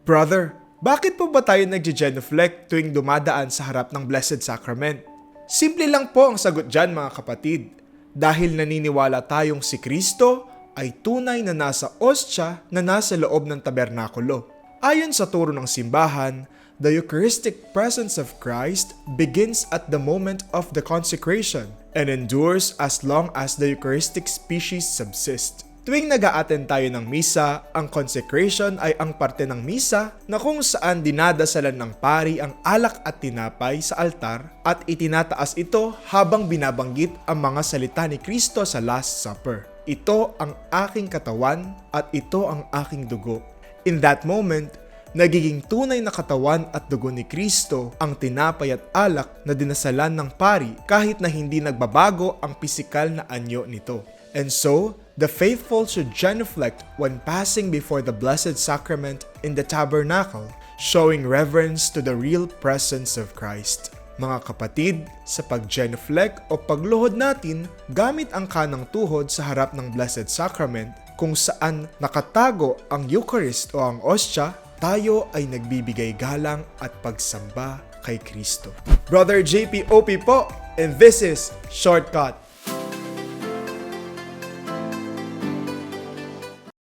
Brother, bakit po ba tayo nagge-genuflect tuwing dumadaan sa harap ng Blessed Sacrament? Simple lang po ang sagot dyan mga kapatid. Dahil naniniwala tayong si Kristo ay tunay na nasa ostya na nasa loob ng tabernakulo. Ayon sa turo ng simbahan, the Eucharistic presence of Christ begins at the moment of the consecration and endures as long as the Eucharistic species subsist. Tuwing nag-a-attend tayo ng misa, ang consecration ay ang parte ng misa na kung saan dinadasalan ng pari ang alak at tinapay sa altar at itinataas ito habang binabanggit ang mga salita ni Kristo sa Last Supper. Ito ang aking katawan at ito ang aking dugo. In that moment, nagiging tunay na katawan at dugo ni Kristo ang tinapay at alak na dinasalan ng pari kahit na hindi nagbabago ang pisikal na anyo nito. And so, the faithful should genuflect when passing before the Blessed Sacrament in the tabernacle, showing reverence to the real presence of Christ. Mga kapatid, sa pag-genuflect o pagluhod natin, gamit ang kanang tuhod sa harap ng Blessed Sacrament, kung saan nakatago ang Eucharist o ang ostya, tayo ay nagbibigay galang at pagsamba kay Kristo. Brother JP OP po, and this is Shortcut.